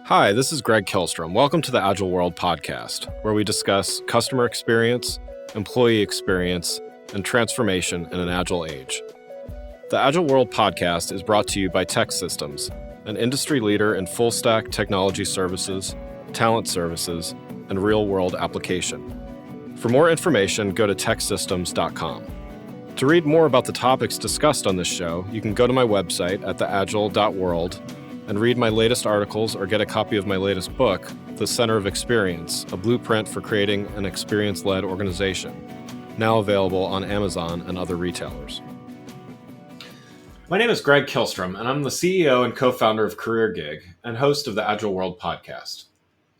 Hi, this is Greg Kilstrom. Welcome to the Agile World podcast, where we discuss customer experience, employee experience, and transformation in an agile age. The Agile World podcast is brought to you by TEKsystems, an industry leader in full-stack technology services, talent services, and real-world application. For more information, go to teksystems.com. To read more about the topics discussed on this show, you can go to my website at theagile.world and read my latest articles or get a copy of my latest book, The Center of Experience, a blueprint for creating an experience-led organization, now available on Amazon and other retailers. My name is Greg Kilstrom, and I'm the CEO and co-founder of CareerGig and host of the Agile World podcast.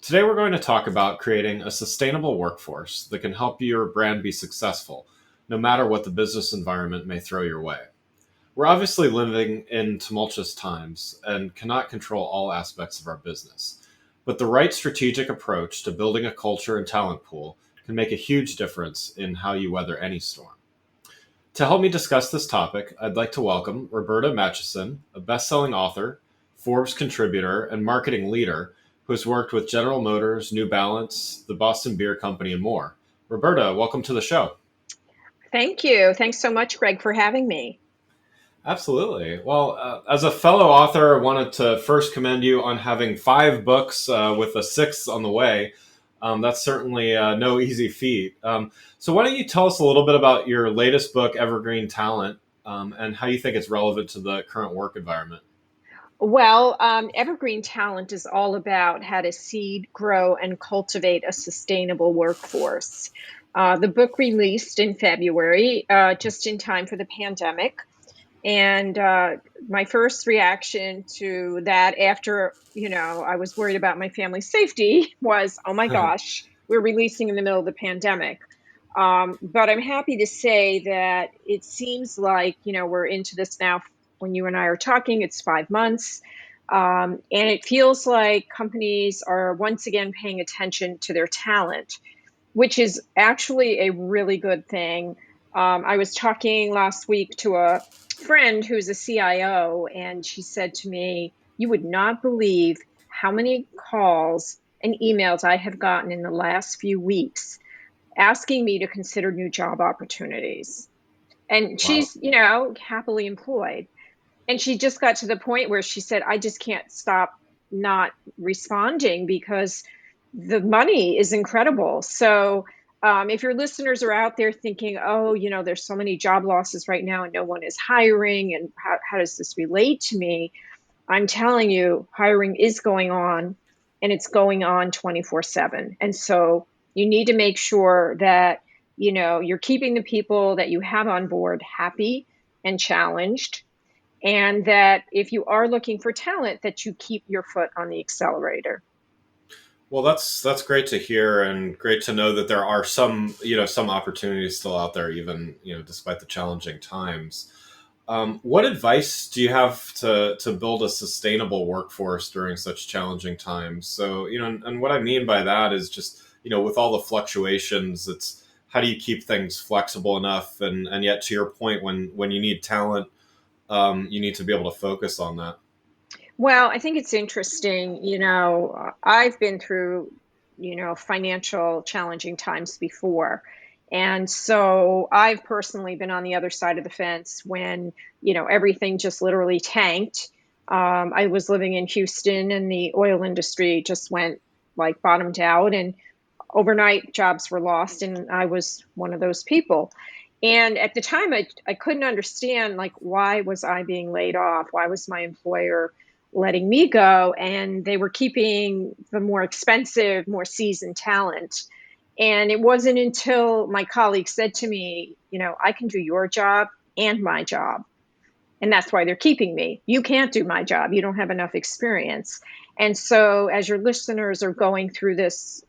Today we're going to talk about creating a sustainable workforce that can help your brand be successful, no matter what the business environment may throw your way. We're obviously living in tumultuous times and cannot control all aspects of our business. But the right strategic approach to building a culture and talent pool can make a huge difference in how you weather any storm. To help me discuss this topic, I'd like to welcome Roberta Matuson, a best-selling author, Forbes contributor, and marketing leader who has worked with General Motors, New Balance, the Boston Beer Company, and more. Roberta, welcome to the show. Thank you. Thanks so much, Greg, for having me. Absolutely. Well, as a fellow author, I wanted to first commend you on having 5 books with a 6th on the way. That's certainly no easy feat. So why don't you tell us a little bit about your latest book, Evergreen Talent, and how you think it's relevant to the current work environment? Well, Evergreen Talent is all about how to seed, grow, and cultivate a sustainable workforce. The book released in February, just in time for the pandemic. And my first reaction to that after, I was worried about my family's safety was, oh my gosh, we're releasing in the middle of the pandemic. But I'm happy to say that it seems like, we're into this now. When you and I are talking, it's 5 months. And it feels like companies are once again paying attention to their talent, which is actually a really good thing. I was talking last week to a friend who's a CIO, and she said to me, you would not believe how many calls and emails I have gotten in the last few weeks asking me to consider new job opportunities. And Wow. she's, happily employed. And she just got to the point where she said, I just can't stop not responding because the money is incredible. So if your listeners are out there thinking, oh, there's so many job losses right now and no one is hiring, and how does this relate to me? I'm telling you, hiring is going on, and it's going on 24/7. And so you need to make sure that, you're keeping the people that you have on board happy and challenged, and that if you are looking for talent, that you keep your foot on the accelerator. Well, that's great to hear, and great to know that there are some opportunities still out there, even despite the challenging times. What advice do you have to build a sustainable workforce during such challenging times? So, and what I mean by that is just, with all the fluctuations, it's how do you keep things flexible enough, and yet to your point, when you need talent, you need to be able to focus on that. Well, I think it's interesting. I've been through, financial challenging times before. And so I've personally been on the other side of the fence when, everything just literally tanked. I was living in Houston and the oil industry just went like bottomed out, and overnight jobs were lost. And I was one of those people. And at the time, I couldn't understand, like, why was I being laid off? Why was my employer letting me go? And they were keeping the more expensive, more seasoned talent. And it wasn't until my colleague said to me, I can do your job and my job. And that's why they're keeping me. You can't do my job. You don't have enough experience. And so as your listeners are going through this,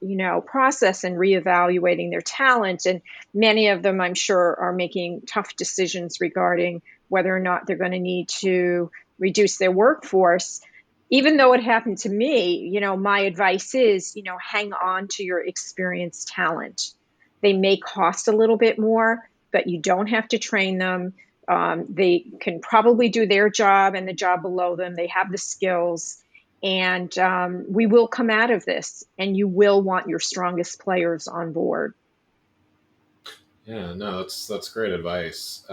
process and reevaluating their talent, and many of them, I'm sure, are making tough decisions regarding whether or not they're going to need to reduce their workforce. Even though it happened to me, my advice is, hang on to your experienced talent. They may cost a little bit more, but you don't have to train them. They can probably do their job and the job below them. They have the skills. And we will come out of this, and you will want your strongest players on board. Yeah, no, that's great advice.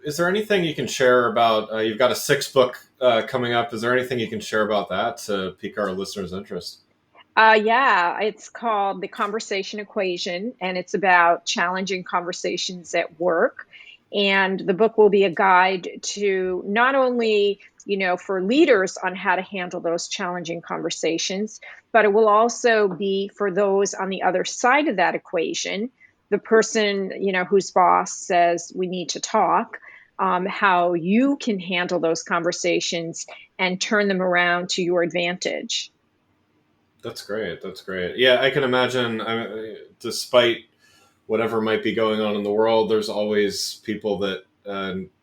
Is there anything you can share about? You've got a sixth book coming up. Is there anything you can share about that to pique our listeners' interest? Yeah, it's called The Conversation Equation, and it's about challenging conversations at work. And the book will be a guide to not only, for leaders on how to handle those challenging conversations, but it will also be for those on the other side of that equation, the person, whose boss says we need to talk, how you can handle those conversations and turn them around to your advantage. That's great. That's great. Yeah, I can imagine. Despite whatever might be going on in the world, there's always people that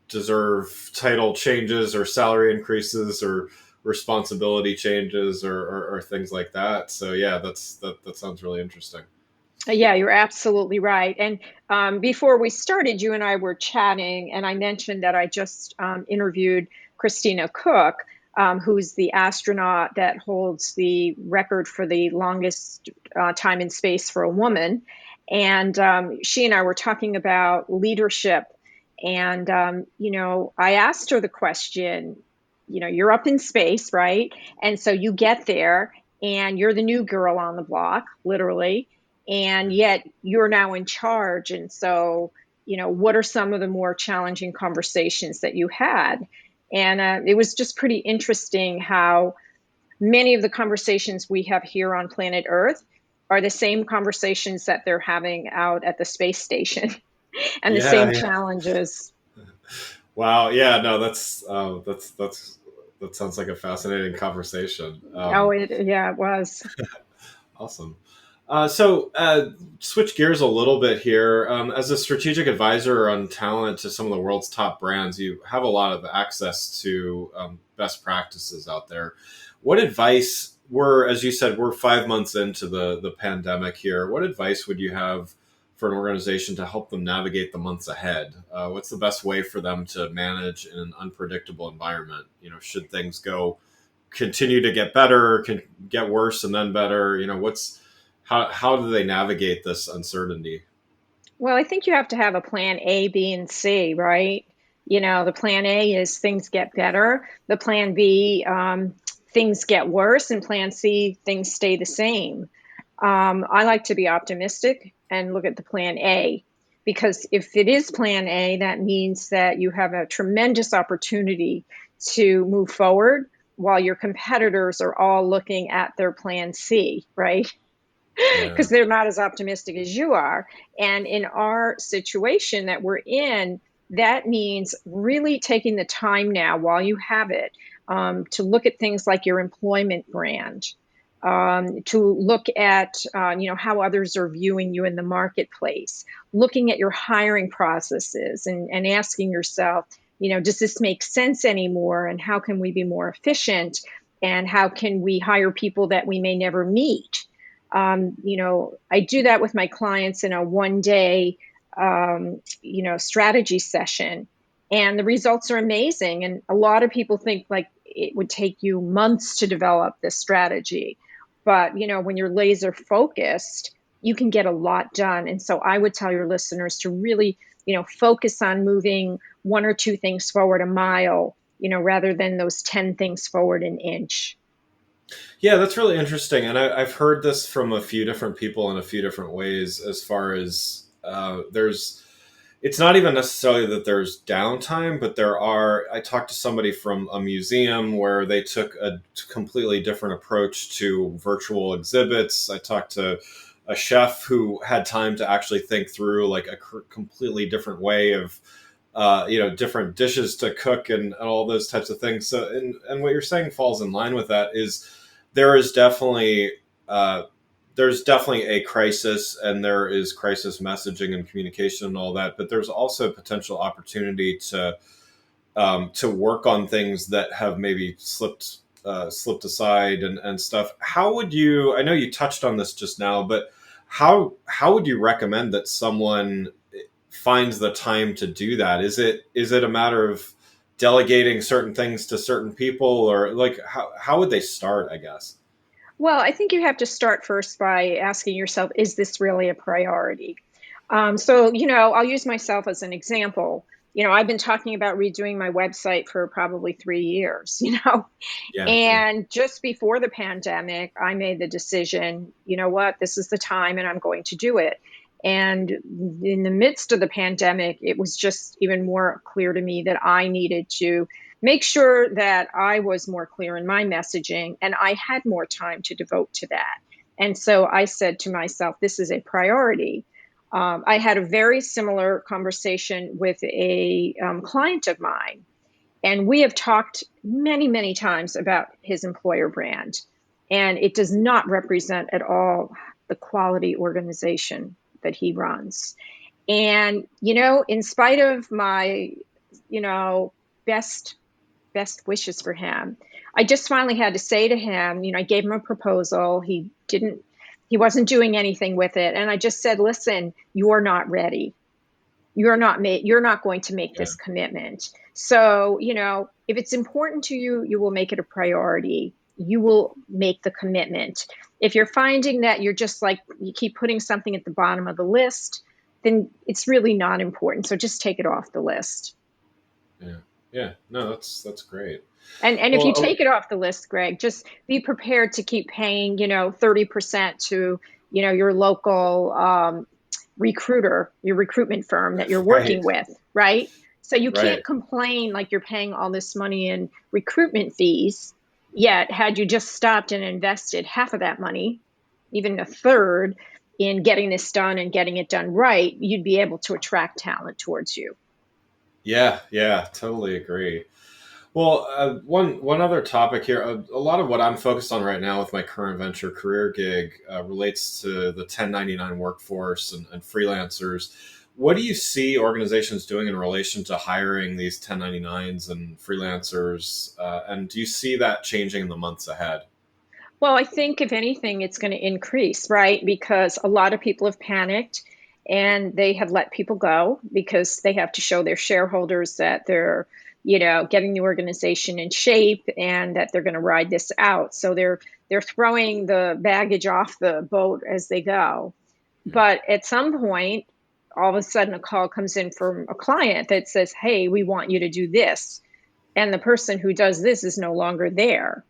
deserve title changes or salary increases or responsibility changes or things like that. So yeah, that sounds really interesting. Yeah, you're absolutely right. And before we started, you and I were chatting, and I mentioned that I just interviewed Christina Cook, who's the astronaut that holds the record for the longest time in space for a woman. And she and I were talking about leadership. And, I asked her the question, you're up in space, right? And so you get there, and you're the new girl on the block, literally, and yet you're now in charge. And so, what are some of the more challenging conversations that you had? And it was just pretty interesting how many of the conversations we have here on planet Earth are the same conversations that they're having out at the space station and the Yeah, same yeah. challenges. Wow. Yeah. No, that sounds like a fascinating conversation. Oh, yeah, it was. Awesome. Switch gears a little bit here. As a strategic advisor on talent to some of the world's top brands, you have a lot of access to best practices out there. What advice? As you said, we're 5 months into the pandemic here. What advice would you have for an organization to help them navigate the months ahead? What's the best way for them to manage in an unpredictable environment? Should things continue to get better, can get worse and then better? How do they navigate this uncertainty? Well, I think you have to have a plan A, B, and C, right? The plan A is things get better. The plan B, things get worse. And plan C, things stay the same. I like to be optimistic and look at the plan A, because if it is plan A, that means that you have a tremendous opportunity to move forward while your competitors are all looking at their plan C, right? Yeah. Because they're not as optimistic as you are. And in our situation that we're in, that means really taking the time now while you have it, to look at things like your employment brand, to look at how others are viewing you in the marketplace, looking at your hiring processes, and asking yourself, does this make sense anymore? And how can we be more efficient? And how can we hire people that we may never meet? I do that with my clients in a 1 day, strategy session, and the results are amazing. And a lot of people think like it would take you months to develop this strategy, but when you're laser focused, you can get a lot done. And so I would tell your listeners to really, focus on moving one or two things forward a mile, rather than those 10 things forward an inch. Yeah, that's really interesting. And I've heard this from a few different people in a few different ways as far as it's not even necessarily that there's downtime, but I talked to somebody from a museum where they took a completely different approach to virtual exhibits. I talked to a chef who had time to actually think through like a completely different way of different dishes to cook and all those types of things. So, and what you're saying falls in line with that. Is there is definitely uh, there's definitely a crisis, and there is crisis messaging and communication and all that, but there's also potential opportunity to work on things that have maybe slipped aside and stuff. How would you? I know you touched on this just now, but how would you recommend that someone finds the time to do that? Is it a matter of delegating certain things to certain people, or like how would they start, I guess? Well, I think you have to start first by asking yourself, is this really a priority? I'll use myself as an example. I've been talking about redoing my website for probably 3 years, Yeah, yeah, and just before the pandemic, I made the decision, you know what, this is the time and I'm going to do it. And in the midst of the pandemic, it was just even more clear to me that I needed to make sure that I was more clear in my messaging and I had more time to devote to that. And so I said to myself, this is a priority. I had a very similar conversation with a client of mine, and we have talked many, many times about his employer brand, and it does not represent at all the quality organization that he runs. And, in spite of my, you know, best best wishes for him, I just finally had to say to him, I gave him a proposal. He wasn't doing anything with it. And I just said, listen, you're not ready. You're not going to make yeah, this commitment. So, if it's important to you, you will make it a priority. You will make the commitment. If you're finding that you're just like, you keep putting something at the bottom of the list, then it's really not important. So just take it off the list. yeah, yeah. No, that's great. And if you Well, take it off the list, Greg, just be prepared to keep paying, 30% to, your local recruiter, your recruitment firm that you're right, working with, right? So you right. can't complain like you're paying all this money in recruitment fees. Yet, had you just stopped and invested half of that money, even a third, in getting this done and getting it done right, you'd be able to attract talent towards you. Yeah, yeah, totally agree. Well, one other topic here. A lot of what I'm focused on right now with my current venture career gig relates to the 1099 workforce and freelancers. What do you see organizations doing in relation to hiring these 1099s and freelancers? And do you see that changing in the months ahead? Well, I think if anything, it's going to increase, right? Because a lot of people have panicked and they have let people go because they have to show their shareholders that they're, getting the organization in shape and that they're going to ride this out. So they're throwing the baggage off the boat as they go. Yeah. But at some point, all of a sudden a call comes in from a client that says, "Hey, we want you to do this." And the person who does this is no longer there.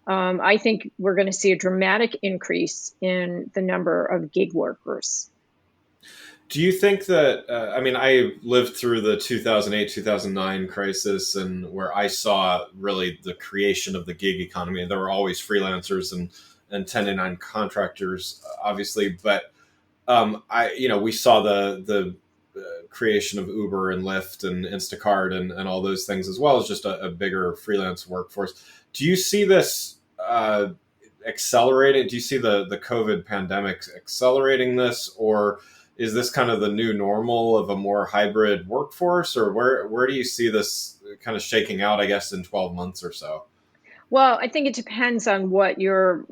I think we're going to see a dramatic increase in the number of gig workers. Do you think that, I mean, I lived through the 2008, 2009 crisis, and where I saw really the creation of the gig economy. There were always freelancers and 1099 contractors, obviously, but we saw the creation of Uber and Lyft and Instacart and all those things, as well as just a bigger freelance workforce. Do you see this accelerating? Do you see the COVID pandemic accelerating this, or is this kind of the new normal of a more hybrid workforce, or where do you see this kind of shaking out, I guess, in 12 months or so? Well, I think it depends on what your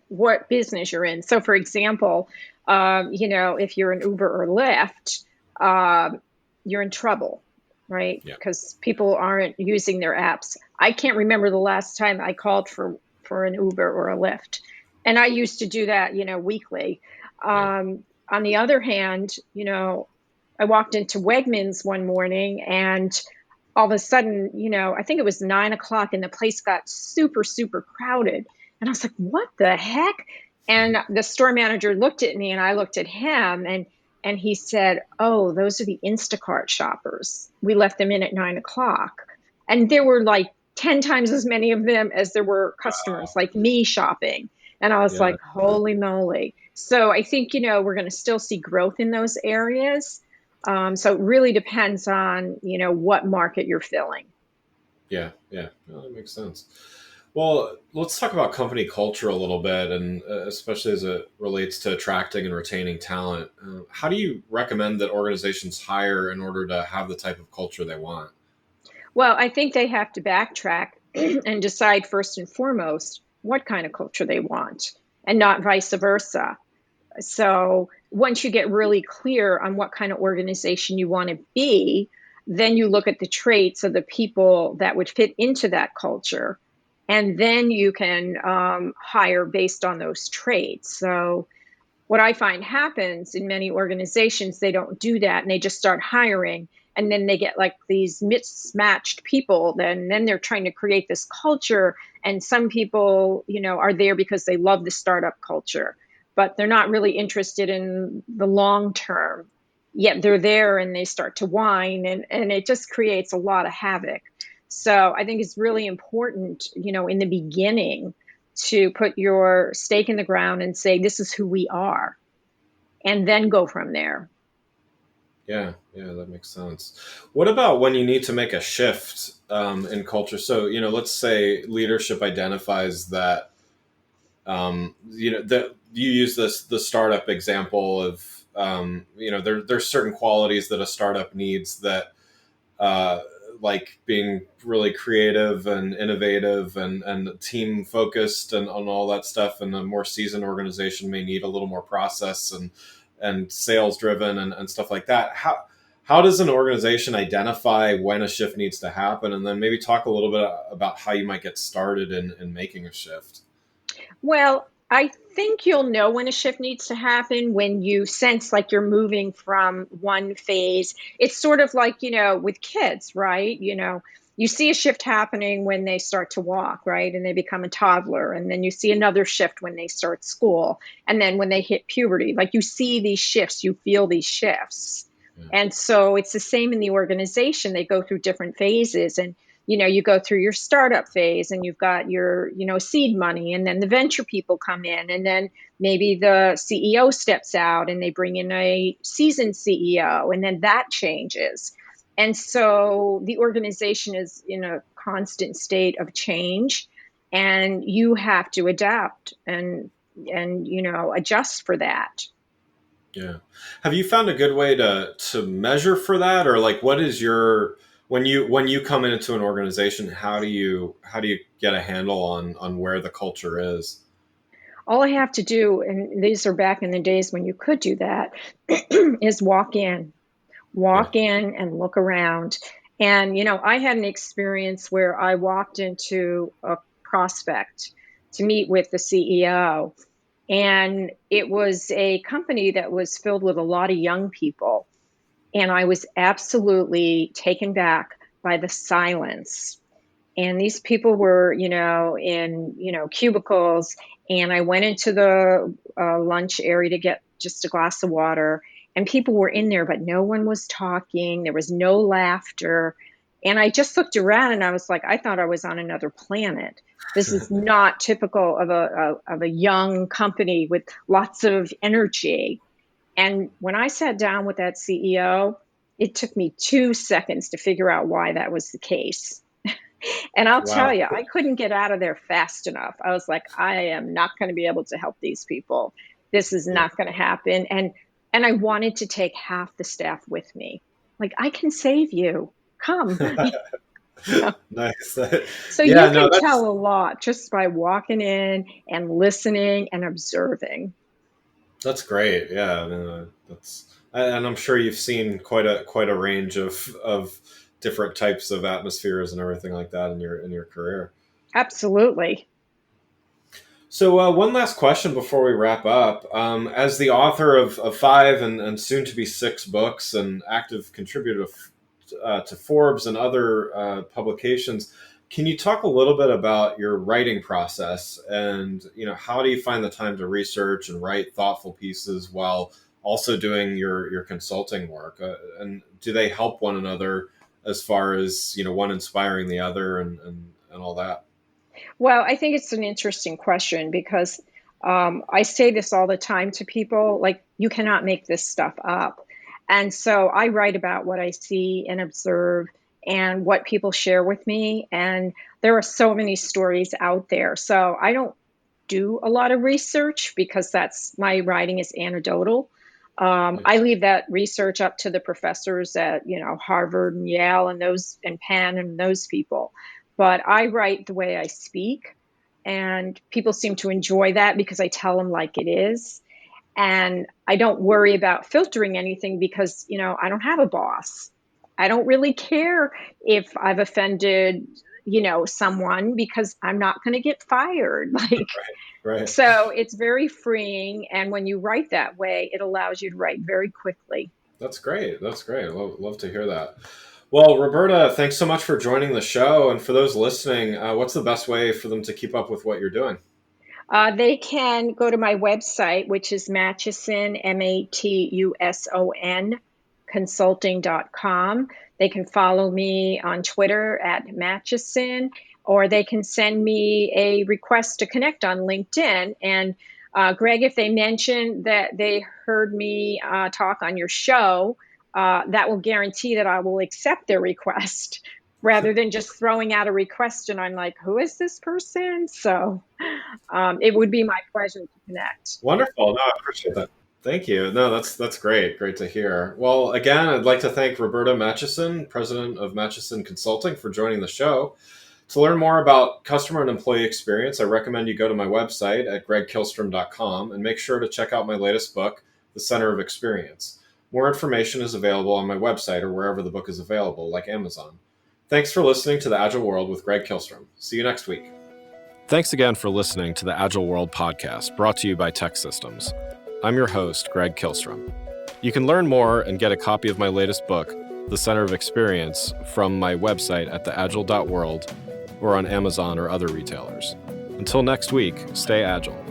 what business you're in. So, for example, if you're an Uber or Lyft, you're in trouble, right? Yeah. Because people aren't using their apps. I can't remember the last time I called for an Uber or a Lyft, and I used to do that, weekly. Yeah. On the other hand, I walked into Wegmans one morning and all of a sudden, I think it was 9 o'clock and the place got super, super crowded. And I was like, what the heck? And the store manager looked at me and I looked at him, and he said, "Oh, those are the Instacart shoppers. We left them in at 9 o'clock." And there were like 10 times as many of them as there were customers Wow. like me shopping. And I was Yeah. like, holy moly. So I think, we're going to still see growth in those areas. So it really depends on, what market you're filling. Yeah. Yeah. No, that makes sense. Well, let's talk about company culture a little bit, and especially as it relates to attracting and retaining talent. How do you recommend that organizations hire in order to have the type of culture they want? Well, I think they have to backtrack and decide first and foremost what kind of culture they want and not vice versa. So once you get really clear on what kind of organization you want to be, then you look at the traits of the people that would fit into that culture, and then you can hire based on those traits. So what I find happens in many organizations, they don't do that and they just start hiring. And then they get like these mismatched people. Then they're trying to create this culture. And some people, are there because they love the startup culture, but they're not really interested in the long term. Yet they're there and they start to whine, and it just creates a lot of havoc. So I think it's really important, in the beginning to put your stake in the ground and say, this is who we are, and then go from there. Yeah, yeah, that makes sense. What about when you need to make a shift in culture? So, let's say leadership identifies that, that you use the startup example of, there's certain qualities that a startup needs that, uh, like being really creative and innovative and team focused and on all that stuff. And a more seasoned organization may need a little more process and sales driven and stuff like that. How does an organization identify when a shift needs to happen? And then maybe talk a little bit about how you might get started in making a shift. Well, I think you'll know when a shift needs to happen when you sense like you're moving from one phase. It's sort of like, with kids, right? You see a shift happening when they start to walk, right? And they become a toddler. And then you see another shift when they start school. And then when they hit puberty, like you see these shifts, you feel these shifts. Yeah. And so it's the same in the organization. They go through different phases. And you go through your startup phase and you've got your, seed money, and then the venture people come in, and then maybe the CEO steps out and they bring in a seasoned CEO, and then that changes. And so the organization is in a constant state of change, and you have to adapt and adjust for that. Yeah. Have you found a good way to measure for that, or like what is your when you come into an organization, how do you get a handle on where the culture is? All I have to do, and these are back in the days when you could do that, is Yeah. walk in and look around. And, I had an experience where I walked into a prospect to meet with the CEO. And it was a company that was filled with a lot of young people. And I was absolutely taken back by the silence. And these people were, in, cubicles. And I went into the lunch area to get just a glass of water. And people were in there, but no one was talking. There was no laughter. And I just looked around and I was like, I thought I was on another planet. This is not typical of a young company with lots of energy. And when I sat down with that CEO, it took me 2 seconds to figure out why that was the case. And I'll tell Wow. you, I couldn't get out of there fast enough. I was like, I am not going to be able to help these people. This is Yeah. not going to happen. And I wanted to take half the staff with me. Like, I can save you. Come. Nice. So you Yeah, no, can tell a lot just by walking in and listening and observing. that's great. Yeah, no, and I'm sure you've seen quite a range of different types of atmospheres and everything like that in your career. Absolutely. So, one last question before we wrap up. As the author of five and soon to be six books and active contributor to Forbes and other publications, can you talk a little bit about your writing process and how do you find the time to research and write thoughtful pieces while also doing your consulting work? And do they help one another as far as one inspiring the other and all that? Well, I think it's an interesting question because I say this all the time to people, like, you cannot make this stuff up. And so I write about what I see and observe and what people share with me. And there are so many stories out there. So I don't do a lot of research because that's my writing is anecdotal. I Nice. leave that research up to the professors at Harvard and Yale and those and Penn and those people. But I write the way I speak, and people seem to enjoy that because I tell them like it is. And I don't worry about filtering anything because I don't have a boss. I don't really care if I've offended, someone because I'm not going to get fired. Right. So it's very freeing. And when you write that way, it allows you to write very quickly. That's great. That's great. Love to hear that. Well, Roberta, thanks so much for joining the show. And for those listening, what's the best way for them to keep up with what you're doing? They can go to my website, which is Matuson, Matuson, consulting.com. They can follow me on Twitter at Matuson, or they can send me a request to connect on LinkedIn. And Greg, if they mention that they heard me talk on your show, that will guarantee that I will accept their request rather than just throwing out a request and I'm like, who is this person? So it would be my pleasure to connect. Wonderful. No, I appreciate that. Thank you. No, that's great. Great to hear. Well, again, I'd like to thank Roberta Matuson, president of Matuson Consulting, for joining the show. To learn more about customer and employee experience, I recommend you go to my website at gregkillstrom.com and make sure to check out my latest book, The Center of Experience. More information is available on my website or wherever the book is available, like Amazon. Thanks for listening to The Agile World with Greg Killstrom. See you next week. Thanks again for listening to the Agile World podcast, brought to you by Tech Systems. I'm your host, Greg Killstrom. You can learn more and get a copy of my latest book, The Center of Experience, from my website at theagile.world or on Amazon or other retailers. Until next week, stay agile.